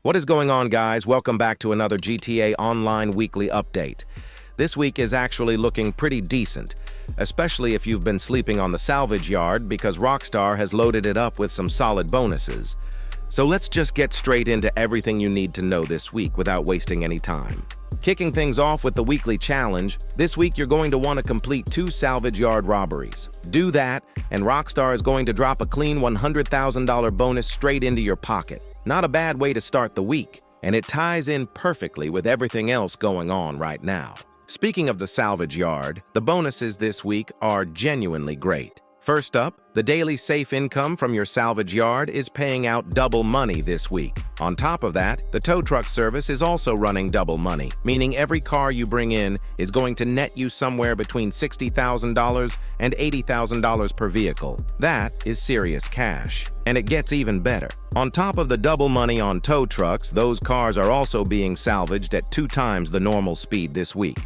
What is going on, guys? Welcome back to another GTA Online weekly update. This week is actually looking pretty decent, especially if you've been sleeping on the salvage yard because Rockstar has loaded it up with some solid bonuses. So let's just get straight into everything you need to know this week without wasting any time. Kicking things off with the weekly challenge, this week you're going to want to complete 2 salvage yard robberies. Do that, and Rockstar is going to drop a clean $100,000 bonus straight into your pocket. Not a bad way to start the week, and it ties in perfectly with everything else going on right now. Speaking of the salvage yard, the bonuses this week are genuinely great. First up, the daily safe income from your salvage yard is paying out double money this week. On top of that, the tow truck service is also running double money, meaning every car you bring in is going to net you somewhere between $60,000 and $80,000 per vehicle. That is serious cash. And it gets even better. On top of the double money on tow trucks, those cars are also being salvaged at 2 times the normal speed this week.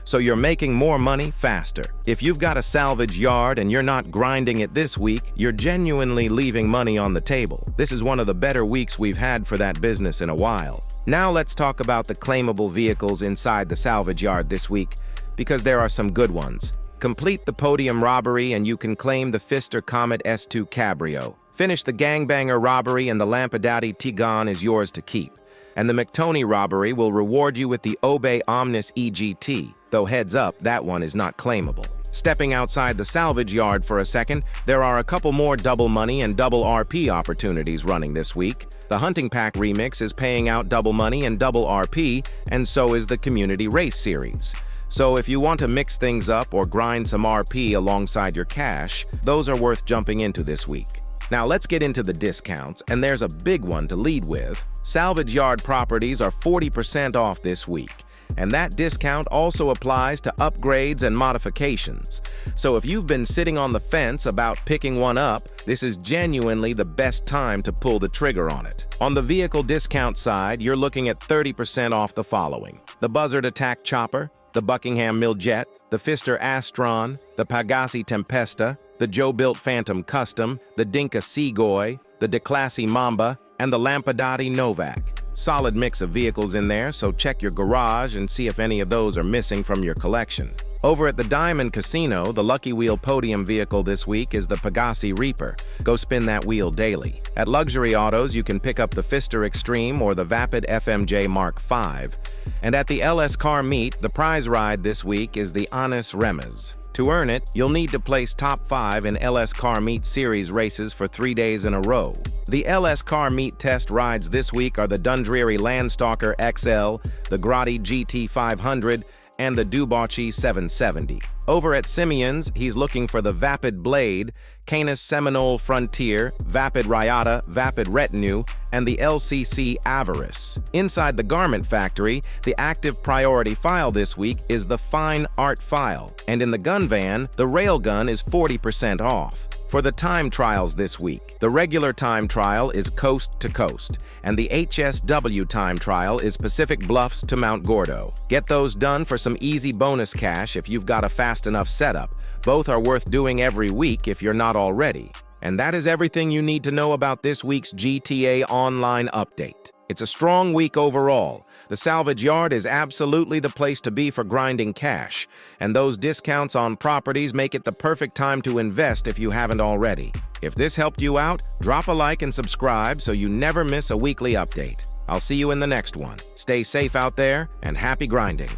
So you're making more money faster. If you've got a salvage yard and you're not grinding it this week, you're genuinely leaving money on the table. This is one of the better weeks we've had for that business in a while. Now let's talk about the claimable vehicles inside the salvage yard this week, because there are some good ones. Complete the Podium robbery and you can claim the Pfister Comet S2 Cabrio. Finish the Gangbanger robbery and the Lampadati Tigon is yours to keep. And the McTony robbery will reward you with the Omnis EGT, though heads up, that one is not claimable. Stepping outside the salvage yard for a second, there are a couple more double money and double RP opportunities running this week. The Hunting Pack Remix is paying out double money and double RP, and so is the Community Race Series. So if you want to mix things up or grind some RP alongside your cash, those are worth jumping into this week. Now let's get into the discounts, and there's a big one to lead with. Salvage yard properties are 40% off this week, and that discount also applies to upgrades and modifications. So if you've been sitting on the fence about picking one up, this is genuinely the best time to pull the trigger on it. On the vehicle discount side, you're looking at 30% off the following: the Buzzard Attack Chopper, the Buckingham Miljet, the Pfister Astron, the Pegassi Tempesta, the Joe-built Phantom Custom, the Dinka Seagoy, the Declassy Mamba, and the Lampadati Novak. Solid mix of vehicles in there, so check your garage and see if any of those are missing from your collection. Over at the Diamond Casino, the Lucky Wheel Podium vehicle this week is the Pegassi Reaper. Go spin that wheel daily. At Luxury Autos, you can pick up the Pfister Extreme or the Vapid FMJ Mark V. And at the LS Car Meet, the prize ride this week is the Honest Remus. To earn it, you'll need to place top 5 in LS Car Meet Series races for 3 days in a row. The LS Car Meet test rides this week are the Dundreary Landstalker XL, the Grotti GT 500, and the Dubauchi 770. Over at Simeon's, he's looking for the Vapid Blade, Canis Seminole Frontier, Vapid Riata, Vapid Retinue, and the LCC Avarus. Inside the Garment Factory, the active priority file this week is the Fine Art file, and in the gun van, the Railgun is 40% off. For the time trials this week, the regular time trial is Coast to Coast, and the HSW time trial is Pacific Bluffs to Mount Gordo. Get those done for some easy bonus cash if you've got a fast enough setup. Both are worth doing every week if you're not already. And that is everything you need to know about this week's GTA Online update. It's a strong week overall. The salvage yard is absolutely the place to be for grinding cash, and those discounts on properties make it the perfect time to invest if you haven't already. If this helped you out, drop a like and subscribe so you never miss a weekly update. I'll see you in the next one. Stay safe out there, and happy grinding.